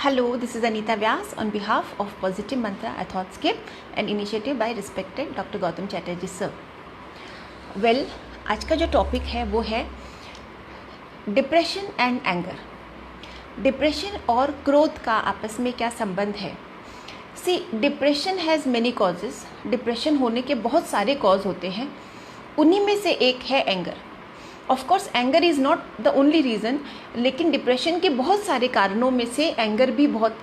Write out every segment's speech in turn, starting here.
Hello, this is Anita Vyas on behalf of Positive Mantra a Thoughtscape, an initiative by respected Dr. Gautam Chatterjee sir. Well, आज का जो topic है वो है depression and anger. Depression और क्रोध का आपस में क्या संबंध है? See, depression has many causes. Depression होने के बहुत सारे कॉज होते हैं, उन्हीं में से एक है anger. Of course anger is not the only reason, लेकिन डिप्रेशन के बहुत सारे कारणों में से एंगर भी बहुत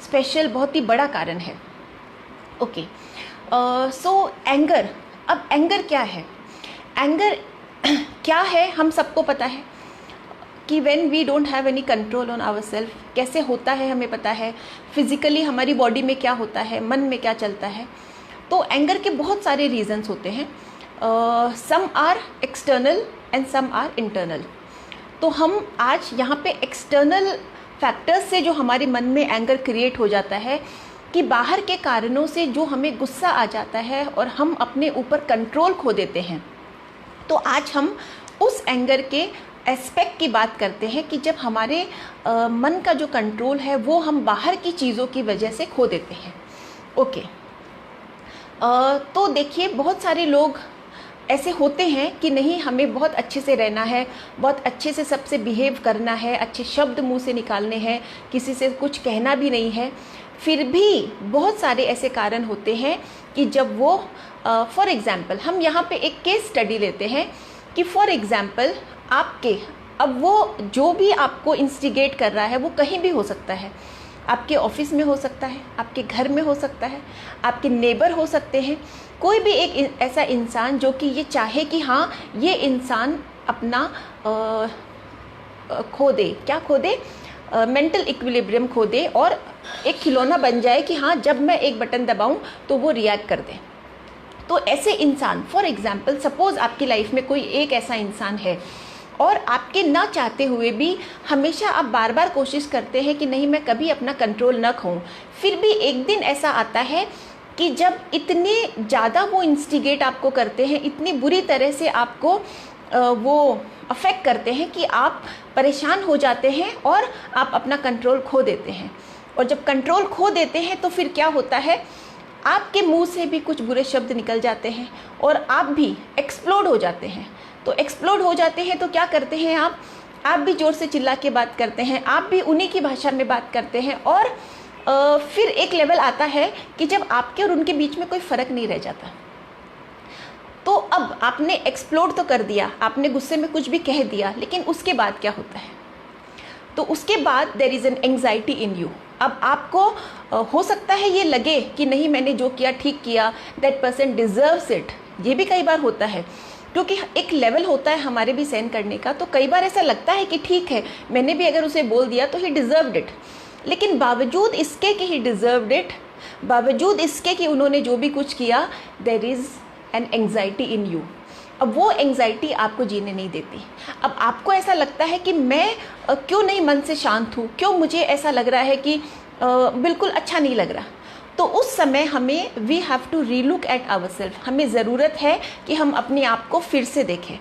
स्पेशल, बहुत ही बड़ा कारण है. ओके, सो एंगर. अब एंगर क्या है? एंगर क्या है हम सबको पता है कि when we don't have any control on our self, कैसे होता है हमें पता है. फिजिकली हमारी बॉडी में क्या होता है, मन में क्या चलता है. तो एंगर के बहुत सारे रीजंस होते हैं. Some are external and some are internal. तो हम आज यहाँ पे एक्सटर्नल फैक्टर्स से जो हमारे मन में एंगर क्रिएट हो जाता है, कि बाहर के कारणों से जो हमें गुस्सा आ जाता है और हम अपने ऊपर कंट्रोल खो देते हैं. तो आज हम उस एंगर के एस्पेक्ट की बात करते हैं कि जब हमारे मन का जो कंट्रोल है वो हम बाहर की चीज़ों की वजह से खो देते हैं. ओके, तो देखिए बहुत सारे लोग ऐसे होते हैं कि नहीं, हमें बहुत अच्छे से रहना है, बहुत अच्छे से सबसे बिहेव करना है, अच्छे शब्द मुंह से निकालने हैं, किसी से कुछ कहना भी नहीं है. फिर भी बहुत सारे ऐसे कारण होते हैं कि जब वो फॉर एग्ज़ाम्पल हम यहाँ पे एक केस स्टडी लेते हैं कि फॉर एग्ज़ाम्पल आपके, अब वो जो भी आपको इंस्टिगेट कर रहा है वो कहीं भी हो सकता है. आपके ऑफिस में हो सकता है, आपके घर में हो सकता है, आपके नेबर हो सकते हैं. कोई भी एक ऐसा इंसान जो कि ये चाहे कि हाँ, ये इंसान अपना खो दे, क्या खो दे, मेंटल इक्विलिब्रियम खो दे और एक खिलौना बन जाए कि हाँ, जब मैं एक बटन दबाऊं तो वो रिएक्ट कर दे. तो ऐसे इंसान, फॉर एग्जांपल सपोज आपकी लाइफ में कोई एक ऐसा इंसान है और आपके ना चाहते हुए भी हमेशा आप बार बार कोशिश करते हैं कि नहीं, मैं कभी अपना कंट्रोल न खोऊं. फिर भी एक दिन ऐसा आता है कि जब इतने ज़्यादा वो इंस्टिगेट आपको करते हैं, इतनी बुरी तरह से आपको वो अफेक्ट करते हैं कि आप परेशान हो जाते हैं और आप अपना कंट्रोल खो देते हैं. और जब कंट्रोल खो देते हैं तो फिर क्या होता है, आपके मुंह से भी कुछ बुरे शब्द निकल जाते हैं और आप भी एक्सप्लोड हो जाते हैं. तो एक्सप्लोड हो जाते हैं तो क्या करते हैं आप भी ज़ोर से चिल्ला के बात करते हैं, आप भी उन्हीं की भाषा में बात करते हैं. और फिर एक लेवल आता है कि जब आपके और उनके बीच में कोई फ़र्क नहीं रह जाता. तो अब आपने एक्सप्लोड तो कर दिया, आपने गुस्से में कुछ भी कह दिया, लेकिन उसके बाद क्या होता है? तो उसके बाद there is an anxiety in you. अब आपको हो सकता है ये लगे कि नहीं, मैंने जो किया ठीक किया, दैट पर्सन डिज़र्व्स इट. ये भी कई बार होता है, क्योंकि एक लेवल होता है हमारे भी सहन करने का. तो कई बार ऐसा लगता है कि ठीक है, मैंने भी अगर उसे बोल दिया तो ही डिज़र्व्ड इट. लेकिन बावजूद इसके कि ही डिज़र्व्ड इट, बावजूद इसके कि उन्होंने जो भी कुछ किया, there is an anxiety in you. अब वो एंग्जाइटी आपको जीने नहीं देती. अब आपको ऐसा लगता है कि मैं क्यों नहीं मन से शांत हूँ, क्यों मुझे ऐसा लग रहा है कि बिल्कुल अच्छा नहीं लग रहा. तो उस समय हमें we have to relook at our self. हमें ज़रूरत है कि हम अपने आप को फिर से देखें.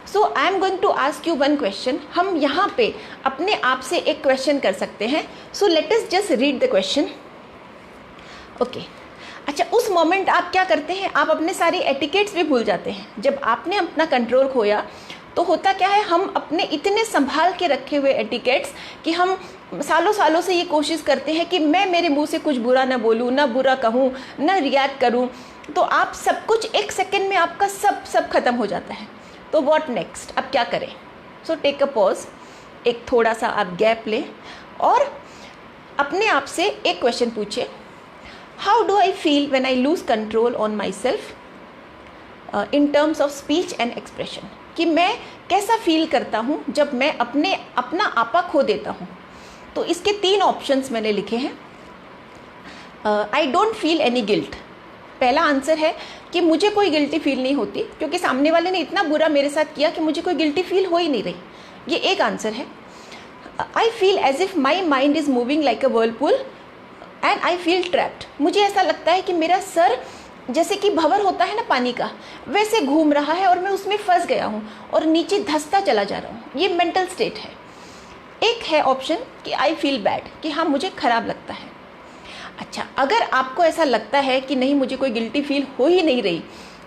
So I am going to ask you one question. हम यहाँ पे अपने आप से एक क्वेश्चन कर सकते हैं. So let us just read the question. Okay, अच्छा, उस मोमेंट आप क्या करते हैं, आप अपने सारे एटिकेट्स भी भूल जाते हैं. जब आपने अपना कंट्रोल खोया तो होता क्या है, हम अपने इतने संभाल के रखे हुए एटिकेट्स कि हम सालों सालों से ये कोशिश करते हैं कि मैं मेरे मुंह से कुछ बुरा ना बोलूँ, ना बुरा कहूँ, ना रिएक्ट करूँ. तो आप सब कुछ एक सेकेंड में आपका सब खत्म हो जाता है. तो व्हाट नेक्स्ट, अब क्या करें? सो टेक अ पॉज, एक थोड़ा सा आप गैप लें और अपने आप से एक क्वेश्चन पूछिए. How do I feel when I lose control on my self in terms of speech and expression. कि मैं कैसा फील करता हूँ जब मैं अपना आपा खो देता हूँ. तो इसके 3 ऑप्शंस मैंने लिखे हैं. I don't feel any guilt. पहला आंसर है कि मुझे कोई गिल्टी फील नहीं होती, क्योंकि सामने वाले ने इतना बुरा मेरे साथ किया कि मुझे कोई गिल्टी फील हो ही नहीं रही. ये एक आंसर है. I feel as if my mind is moving like a whirlpool and I feel trapped. मुझे ऐसा लगता है कि मेरा सर जैसे कि भंवर होता है ना पानी का, वैसे घूम रहा है और मैं उसमें फंस गया हूँ और नीचे धंसता चला जा रहा हूँ. ये मेंटल स्टेट है. एक है ऑप्शन कि आई फील बैड, कि हाँ मुझे खराब लगता है। अच्छा, अगर आपको ऐसा लगता है कि नहीं मुझे कोई गिल्टी फील हो ही नहीं रही,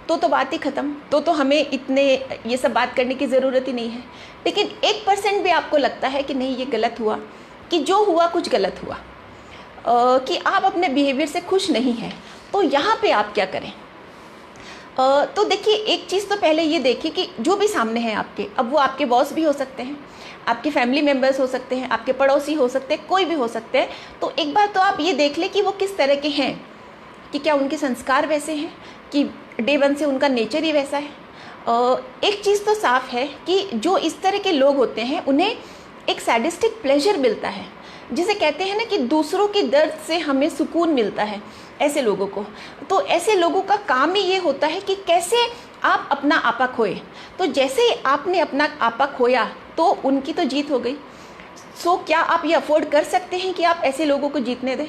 तो बात ही ख़त्म, तो हमें इतने ये सब बात करने की ज़रूरत ही नहीं है। लेकिन 1% भी आपको लगता है कि नहीं ये गलत हुआ, कि जो हुआ कुछ गलत हुआ, कि आप अपने बिहेवियर से खुश नहीं हैं, तो यहाँ पे आप क्या करें? तो देखिए, एक चीज़ तो पहले ये देखिए कि जो भी सामने है आपके, अब वो आपके बॉस भी हो सकते हैं, आपके फैमिली मेम्बर्स हो सकते हैं, आपके पड़ोसी हो सकते हैं, कोई भी हो सकते हैं। तो एक बार तो आप ये देख लें कि वो किस तरह के हैं, कि क्या उनके संस्कार वैसे हैं, कि डे 1 से उनका नेचर ही वैसा है। एक चीज़ तो साफ है कि जो इस तरह के लोग होते हैं उन्हें एक सैडिस्टिक प्लेजर मिलता है, जिसे कहते हैं ना कि दूसरों के दर्द से हमें सुकून मिलता है, ऐसे लोगों को। तो ऐसे लोगों का काम ही ये होता है कि कैसे आप अपना आपा खोए। तो जैसे ही आपने अपना आपा खोया तो उनकी तो जीत हो गई। सो क्या आप ये अफोर्ड कर सकते हैं कि आप ऐसे लोगों को जीतने दें?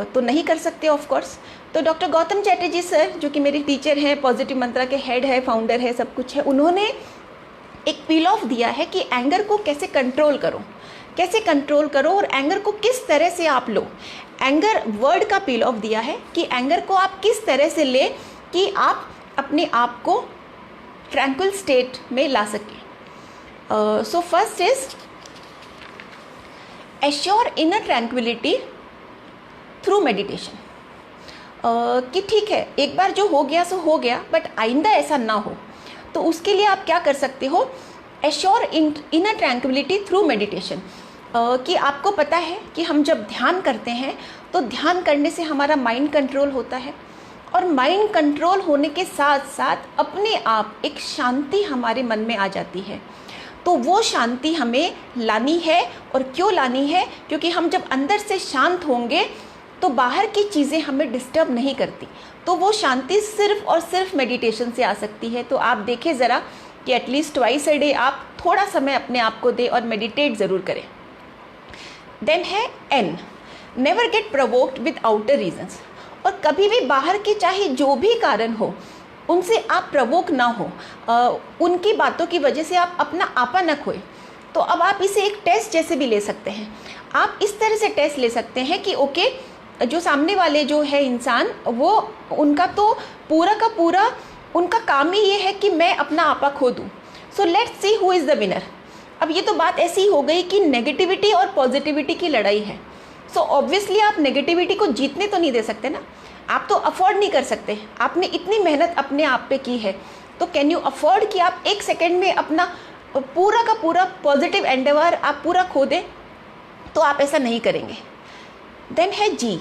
तो नहीं कर सकते ऑफ कोर्स। तो डॉक्टर गौतम चैटर्जी सर, जो कि मेरे टीचर हैं, पॉजिटिव मंत्रा के हेड है, फाउंडर है, सब कुछ है, उन्होंने एक पील ऑफ दिया है कि एंगर को कैसे कंट्रोल करो, कैसे कंट्रोल करो और एंगर को किस तरह से आप लो। एंगर वर्ड का पील ऑफ दिया है कि एंगर को आप किस तरह से ले कि आप अपने आप को ट्रैंक्विल स्टेट में ला सकें। So first is assure inner tranquillity through meditation. कि ठीक है, एक बार जो हो गया सो हो गया, बट आइंदा ऐसा ना हो। तो उसके लिए आप क्या कर सकते हो? Assure inner tranquillity through meditation. कि आपको पता है कि हम जब ध्यान करते हैं तो ध्यान करने से हमारा माइंड कंट्रोल होता है, और माइंड कंट्रोल होने के साथ साथ अपने आप एक शांति हमारे मन में आ जाती है। तो वो शांति हमें लानी है। और क्यों लानी है? क्योंकि हम जब अंदर से शांत होंगे तो बाहर की चीज़ें हमें डिस्टर्ब नहीं करती। तो वो शांति सिर्फ और सिर्फ मेडिटेशन से आ सकती है। तो आप देखें ज़रा कि एटलीस्ट ट्वाइस अ डे आप थोड़ा समय अपने आप को दें और मेडिटेट ज़रूर करें। देन है N, never get provoked with outer reasons. और कभी भी बाहर के चाहे जो भी कारण हो उनसे आप प्रवोक ना हो, उनकी बातों की वजह से आप अपना आपा न खोए। तो अब आप इसे एक टेस्ट जैसे भी ले सकते हैं। आप इस तरह से टेस्ट ले सकते हैं कि ओके, जो सामने वाले जो है इंसान, वो उनका तो पूरा का पूरा उनका काम ही ये है कि मैं अपना आपा खो दूँ। So let's see who is the winner. अब ये तो बात ऐसी हो गई कि नेगेटिविटी और पॉजिटिविटी की लड़ाई है। सो ऑब्वियसली आप नेगेटिविटी को जीतने तो नहीं दे सकते ना, आप तो अफोर्ड नहीं कर सकते। आपने इतनी मेहनत अपने आप पे की है, तो कैन यू अफोर्ड कि आप एक सेकेंड में अपना पूरा का पूरा पॉजिटिव एंडेवर आप पूरा खो दें? तो आप ऐसा नहीं करेंगे। देन है जी,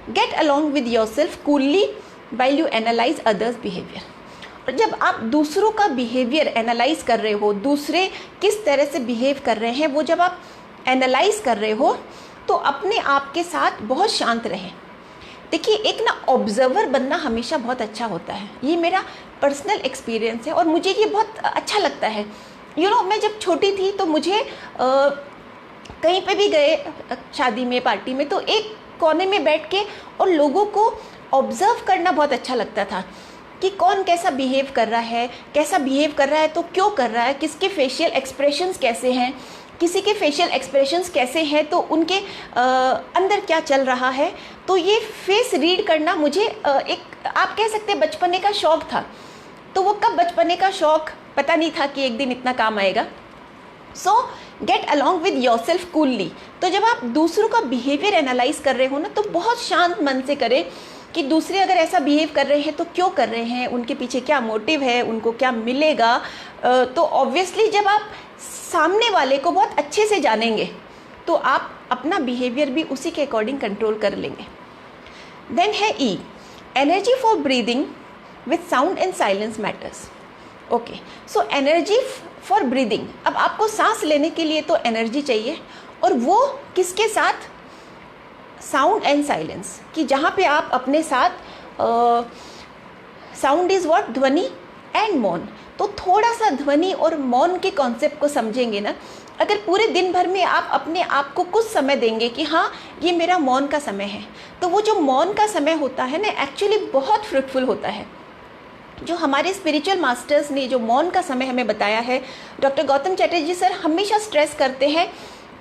get along with yourself coolly while you analyse others behaviour. और जब आप दूसरों का बिहेवियर एनालाइज कर रहे हो, दूसरे किस तरह से बिहेव कर रहे हैं, वो जब आप एनालाइज कर रहे हो तो अपने आप के साथ बहुत शांत रहें। देखिए, एक ना ऑब्जर्वर बनना हमेशा बहुत अच्छा होता है। ये मेरा पर्सनल एक्सपीरियंस है और मुझे ये बहुत अच्छा लगता है। मैं जब छोटी थी तो मुझे कहीं पे भी गए, शादी में, पार्टी में, तो एक कोने में बैठ के और लोगों को ऑब्जर्व करना बहुत अच्छा लगता था कि कौन कैसा बिहेव कर रहा है, कैसा बिहेव कर रहा है तो क्यों कर रहा है, किसके फेशियल एक्सप्रेशंस कैसे हैं, किसी के फेशियल एक्सप्रेशंस कैसे हैं तो उनके अंदर क्या चल रहा है। तो ये फेस रीड करना मुझे एक आप कह सकते हैं बचपने का शौक़ था। तो वो कब बचपने का शौक़ पता नहीं था कि एक दिन इतना काम आएगा। सो gate along with yourself coolly. तो जब आप दूसरों का बिहेवियर एनालाइज कर रहे हो ना, तो बहुत शांत मन से करें कि दूसरे अगर ऐसा बिहेव कर रहे हैं तो क्यों कर रहे हैं, उनके पीछे क्या मोटिव है, उनको क्या मिलेगा। तो ऑब्वियसली जब आप सामने वाले को बहुत अच्छे से जानेंगे तो आप अपना बिहेवियर भी उसी के अकॉर्डिंग कंट्रोल कर लेंगे। देन है ई, energy for breathing with sound and silence matters. Okay, so energy for breathing. अब आपको सांस लेने के लिए तो एनर्जी चाहिए, और वो किसके साथ? Sound and silence. कि जहाँ पे आप अपने साथ साउंड इज़ व्हाट, ध्वनि, एंड मौन। तो थोड़ा सा ध्वनि और मौन के कॉन्सेप्ट को समझेंगे ना, अगर पूरे दिन भर में आप अपने आप को कुछ समय देंगे कि हाँ ये मेरा मौन का समय है, तो वो जो मौन का समय होता है ना, एक्चुअली बहुत फ्रूटफुल होता है। जो हमारे स्पिरिचुअल मास्टर्स ने जो मौन का समय हमें बताया है, डॉक्टर गौतम चैटर्जी सर हमेशा स्ट्रेस करते हैं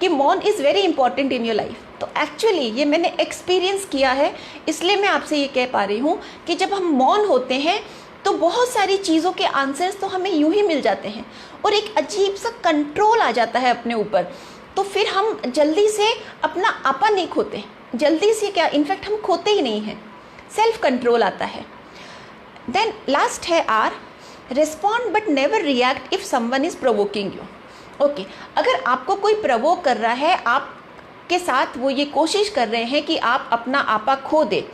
कि मौन is very important in your life. तो एक्चुअली ये मैंने एक्सपीरियंस किया है, इसलिए मैं आपसे ये कह पा रही हूँ कि जब हम मौन होते हैं तो बहुत सारी चीज़ों के आंसर्स तो हमें यूं ही मिल जाते हैं और एक अजीब सा कंट्रोल आ जाता है अपने ऊपर। तो फिर हम जल्दी से अपना आपा नहीं खोते, जल्दी से क्या, इनफैक्ट हम खोते ही नहीं हैं, सेल्फ कंट्रोल आता है। देन लास्ट है R, respond but never react if someone is provoking you. Okay, अगर आपको कोई प्रवोक कर रहा है, आपके साथ वो ये कोशिश कर रहे हैं कि आप अपना आपा खो दे,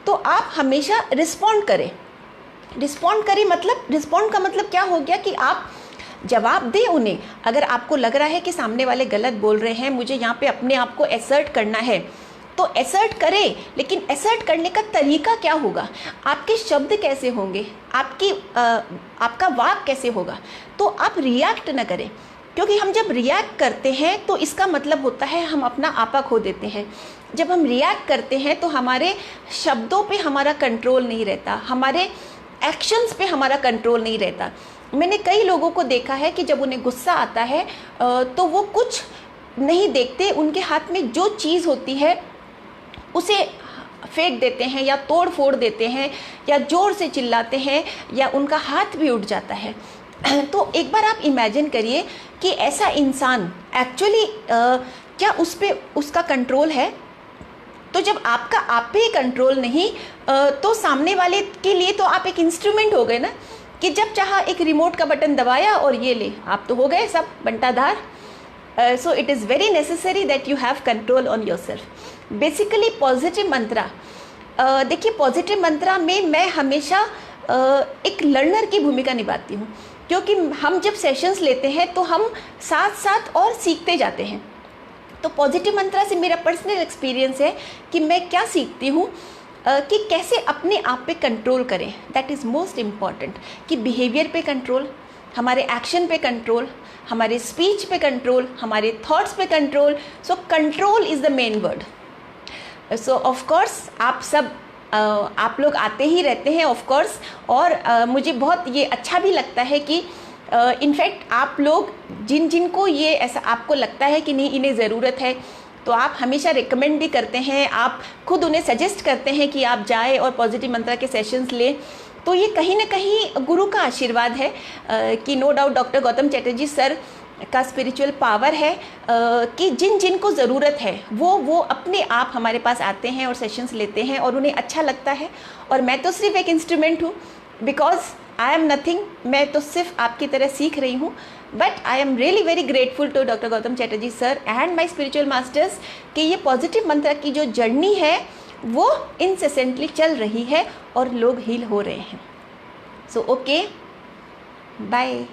तो आप हमेशा रिस्पॉन्ड करें। रिस्पॉन्ड करें मतलब, रिस्पॉन्ड का मतलब क्या हो गया कि आप जवाब दें उन्हें। अगर आपको लग रहा है कि सामने वाले गलत बोल रहे हैं, मुझे यहाँ पे अपने आप को एसर्ट करना है, तो एसर्ट करें, लेकिन एसर्ट करने का तरीका क्या होगा, आपके शब्द कैसे होंगे, आपका वाक कैसे होगा। तो आप रिएक्ट न करें, क्योंकि हम जब रिएक्ट करते हैं तो इसका मतलब होता है हम अपना आपा खो देते हैं। जब हम रिएक्ट करते हैं तो हमारे शब्दों पे हमारा कंट्रोल नहीं रहता, हमारे एक्शंस पे हमारा कंट्रोल नहीं रहता। मैंने कई लोगों को देखा है कि जब उन्हें गुस्सा आता है तो वो कुछ नहीं देखते, उनके हाथ में जो चीज़ होती है उसे फेंक देते हैं या तोड़ फोड़ देते हैं या ज़ोर से चिल्लाते हैं या उनका हाथ भी उठ जाता है। तो एक बार आप इमेजिन करिए कि ऐसा इंसान एक्चुअली क्या उस पर उसका कंट्रोल है। तो जब आपका आप पे कंट्रोल नहीं, तो सामने वाले के लिए तो आप एक इंस्ट्रूमेंट हो गए ना, कि जब चाहा एक रिमोट का बटन दबाया और ये ले, आप तो हो गए सब बंटाधार। So it is very necessary that you have control on yourself. Basically positive mantra, देखिए पॉजिटिव मंत्रा में मैं हमेशा एक लर्नर की भूमिका निभाती हूँ, क्योंकि हम जब सेशंस लेते हैं तो हम साथ साथ और सीखते जाते हैं। तो पॉजिटिव मंत्रा से मेरा पर्सनल एक्सपीरियंस है कि मैं क्या सीखती हूँ कि कैसे अपने आप पे कंट्रोल करें। दैट इज़ मोस्ट इम्पॉर्टेंट, कि बिहेवियर पे कंट्रोल, हमारे एक्शन पे कंट्रोल, हमारे स्पीच पे कंट्रोल, हमारे थॉट्स पे control. So control is the main word. So of course आप सब आप लोग आते ही रहते हैं ऑफ कोर्स, और मुझे बहुत ये अच्छा भी लगता है कि इनफैक्ट आप लोग जिनको ये ऐसा आपको लगता है कि नहीं इन्हें ज़रूरत है, तो आप हमेशा रिकमेंड भी करते हैं, आप खुद उन्हें सजेस्ट करते हैं कि आप जाएं और पॉजिटिव मंत्रा के सेशंस लें। तो ये कहीं ना कहीं गुरु का आशीर्वाद है कि no doubt doctor Gautam Chatterjee sir का स्पिरिचुअल पावर है कि जिनको ज़रूरत है वो अपने आप हमारे पास आते हैं और सेशंस लेते हैं और उन्हें अच्छा लगता है। और मैं तो सिर्फ एक इंस्ट्रूमेंट हूँ, बिकॉज आई एम नथिंग, मैं तो सिर्फ आपकी तरह सीख रही हूँ। But I am really very grateful to doctor Gautam Chatterjee sir and my spiritual masters कि ये पॉजिटिव मंत्रा की जो जर्नी है वो इंसेसेंटली चल रही है और लोग हील हो रहे हैं। So okay, bye.